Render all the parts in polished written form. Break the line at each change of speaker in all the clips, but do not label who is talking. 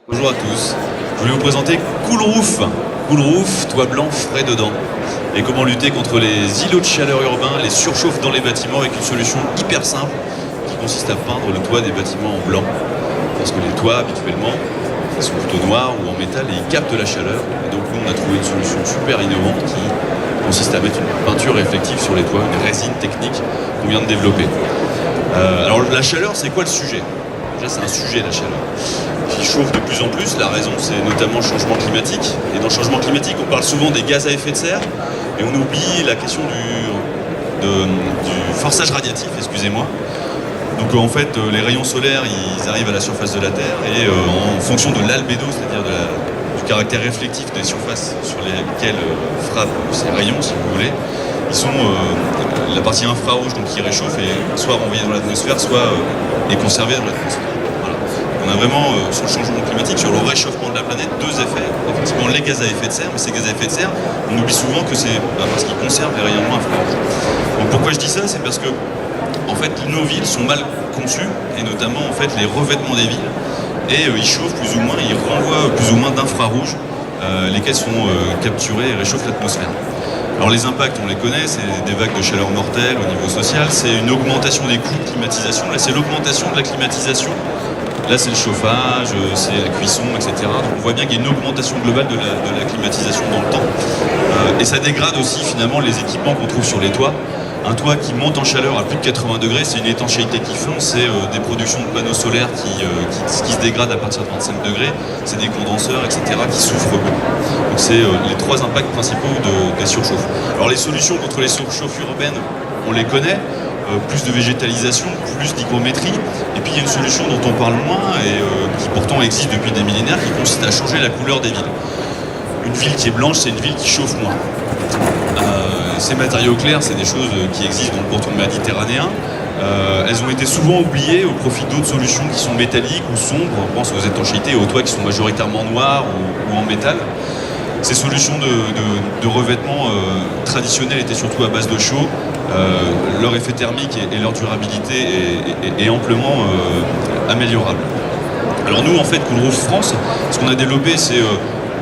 Bonjour à tous, je voulais vous présenter Coolroof. Coolroof, toit blanc frais dedans. Et comment lutter contre les îlots de chaleur urbains, les surchauffes dans les bâtiments avec une solution hyper simple qui consiste à peindre le toit des bâtiments en blanc. Parce que les toits, habituellement, ils sont plutôt noirs ou en métal et ils captent la chaleur. Et donc nous, on a trouvé une solution super innovante qui consiste à mettre une peinture réflective sur les toits, une résine technique qu'on vient de développer. Alors la chaleur, c'est quoi le sujet? Déjà, c'est un sujet, la chaleur, qui chauffe de plus en plus. La raison, c'est notamment le changement climatique. Et dans le changement climatique, on parle souvent des gaz à effet de serre, et on oublie la question du forçage radiatif, excusez-moi. Donc en fait, les rayons solaires, ils arrivent à la surface de la Terre, et en fonction de l'albédo, c'est-à-dire du caractère réflectif des surfaces sur lesquelles frappent ces rayons, si vous voulez, ils sont la partie infrarouge, donc qui réchauffe, et soit renvoyée dans l'atmosphère, soit est conservée dans l'atmosphère. Voilà. On a vraiment, sur le changement climatique, sur le réchauffement de la planète, deux effets. Effectivement, les gaz à effet de serre, mais ces gaz à effet de serre, on oublie souvent que c'est parce qu'ils conservent les rayonnements infrarouges. Donc pourquoi je dis ça? C'est parce que, en fait, nos villes sont mal conçues, et notamment, en fait, les revêtements des villes, et ils chauffent plus ou moins, ils renvoient plus ou moins d'infrarouges, lesquels sont capturés et réchauffent l'atmosphère. Alors les impacts, on les connaît, c'est des vagues de chaleur mortelles au niveau social, c'est une augmentation des coûts de climatisation, là c'est l'augmentation de la climatisation, là c'est le chauffage, c'est la cuisson, etc. Donc on voit bien qu'il y a une augmentation globale de la climatisation dans le temps. Et ça dégrade aussi finalement les équipements qu'on trouve sur les toits. Un toit qui monte en chaleur à plus de 80 degrés, c'est une étanchéité qui fond, c'est des productions de panneaux solaires qui se dégradent à partir de 25 degrés, c'est des condenseurs, etc. qui souffrent beaucoup. Donc c'est les trois impacts principaux des surchauffes. Alors les solutions contre les surchauffes urbaines, on les connaît, plus de végétalisation, plus d'hygrométrie, et puis il y a une solution dont on parle moins et qui pourtant existe depuis des millénaires, qui consiste à changer la couleur des villes. Une ville qui est blanche, c'est une ville qui chauffe moins. Ces matériaux clairs, c'est des choses qui existent dans le pourtour méditerranéen. Elles ont été souvent oubliées au profit d'autres solutions qui sont métalliques ou sombres. On pense aux étanchéités et aux toits qui sont majoritairement noirs ou en métal. Ces solutions de revêtement traditionnelles étaient surtout à base de chaux. Leur effet thermique et leur durabilité est amplement améliorable. Alors nous, en fait, Coolroof France, ce qu'on a développé, c'est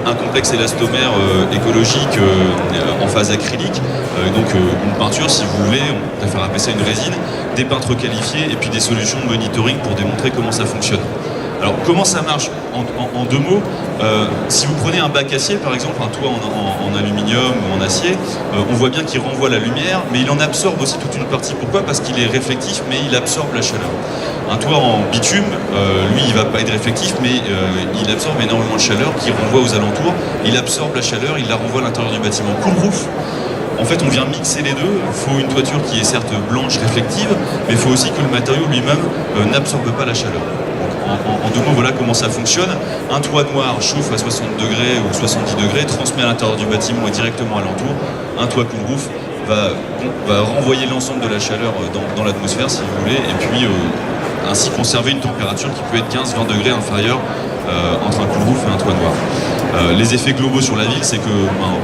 un complexe élastomère écologique en phase acrylique, donc une peinture, si vous voulez, on préfère appeler ça une résine, des peintres qualifiés et puis des solutions de monitoring pour démontrer comment ça fonctionne. Alors comment ça marche? En deux mots, si vous prenez un bac acier par exemple, un toit en aluminium ou en acier, on voit bien qu'il renvoie la lumière, mais il en absorbe aussi toute une partie. Pourquoi? Parce qu'il est réflectif, mais il absorbe la chaleur. Un toit en bitume, lui il va pas être réflectif, mais il absorbe énormément de chaleur qui renvoie aux alentours, il absorbe la chaleur, il la renvoie à l'intérieur du bâtiment. Coolroof, en fait, on vient mixer les deux. Il faut une toiture qui est certes blanche, réflective, mais il faut aussi que le matériau lui-même n'absorbe pas la chaleur. En deux mots, voilà comment ça fonctionne. Un toit noir chauffe à 60 degrés ou 70 degrés, transmet à l'intérieur du bâtiment et directement à l'entour. Un toit Coolroof va renvoyer l'ensemble de la chaleur dans l'atmosphère, si vous voulez, et puis ainsi conserver une température qui peut être 15-20 degrés inférieure entre un Coolroof et un toit noir. Les effets globaux sur la ville, c'est que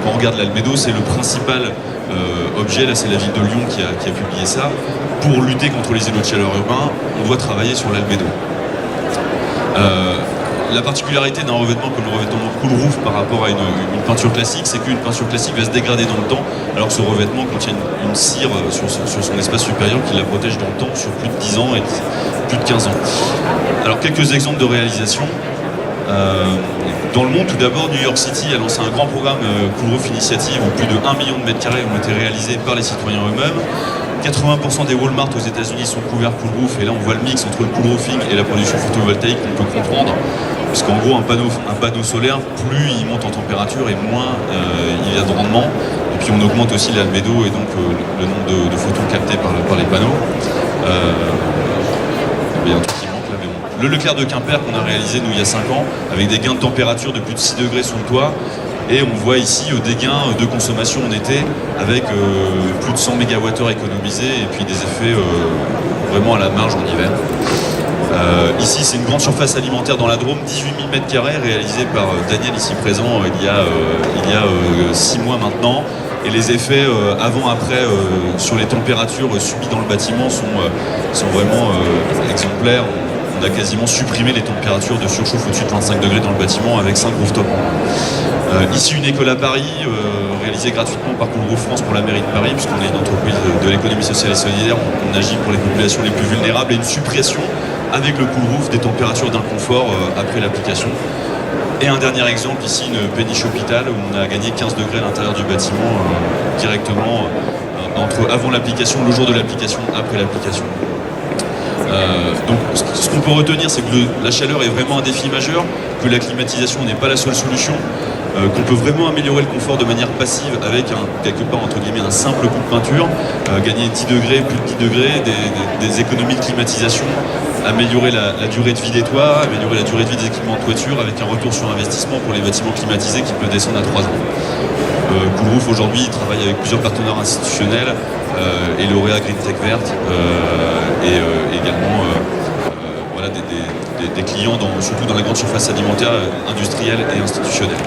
quand on regarde l'albédo, c'est le principal objet, là c'est la ville de Lyon qui a publié ça. Pour lutter contre les îlots de chaleur urbains, on doit travailler sur l'albédo. La particularité d'un revêtement comme le revêtement Coolroof par rapport à une peinture classique, c'est qu'une peinture classique va se dégrader dans le temps, alors que ce revêtement contient une cire sur son espace supérieur qui la protège dans le temps sur plus de 10 ans et plus de 15 ans. Alors quelques exemples de réalisation. Dans le monde, tout d'abord, New York City a lancé un grand programme Coolroof Initiative où plus de 1 million de mètres carrés ont été réalisés par les citoyens eux-mêmes. 80% des Walmart aux États-Unis sont couverts Coolroof, et là on voit le mix entre le coolroofing et la production photovoltaïque qu'on peut comprendre, puisqu'en gros un panneau solaire, plus il monte en température et moins il y a de rendement, et puis on augmente aussi l'albédo et donc le nombre de photons captés par les panneaux. Il y a un truc qui manque là, mais bon. Le Leclerc de Quimper qu'on a réalisé nous il y a 5 ans, avec des gains de température de plus de 6 degrés sous le toit. Et on voit ici des gains de consommation en été avec plus de 100 MWh économisés et puis des effets vraiment à la marge en hiver. Ici, c'est une grande surface alimentaire dans la Drôme, 18 000 m² réalisée par Daniel ici présent il y a 6 mois maintenant. Et les effets avant-après sur les températures subies dans le bâtiment sont vraiment exemplaires. on a quasiment supprimé les températures de surchauffe au-dessus de 25 degrés dans le bâtiment avec 5 rooftops. Ici, une école à Paris, réalisée gratuitement par Coolroof France pour la mairie de Paris, puisqu'on est une entreprise de l'économie sociale et solidaire, on agit pour les populations les plus vulnérables, et une suppression avec le Coolroof des températures d'inconfort après l'application. Et un dernier exemple, ici, une péniche hôpital, où on a gagné 15 degrés à l'intérieur du bâtiment directement avant l'application, le jour de l'application, après l'application. Donc ce qu'on peut retenir, c'est que la chaleur est vraiment un défi majeur, que la climatisation n'est pas la seule solution, qu'on peut vraiment améliorer le confort de manière passive avec quelque part entre guillemets un simple coup de peinture, gagner 10 degrés, plus de 10 degrés, des économies de climatisation, améliorer la durée de vie des toits, améliorer la durée de vie des équipements de toiture avec un retour sur investissement pour les bâtiments climatisés qui peut descendre à 3 ans. Coolroof aujourd'hui travaille avec plusieurs partenaires institutionnels et lauréats Green Tech Verte et également voilà, des clients surtout dans la grande surface alimentaire, industrielle et institutionnelle.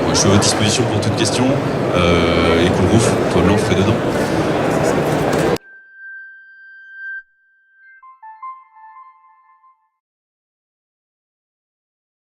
Moi, je suis à votre disposition pour toute question et Coolroof, toit blanc, frais dedans.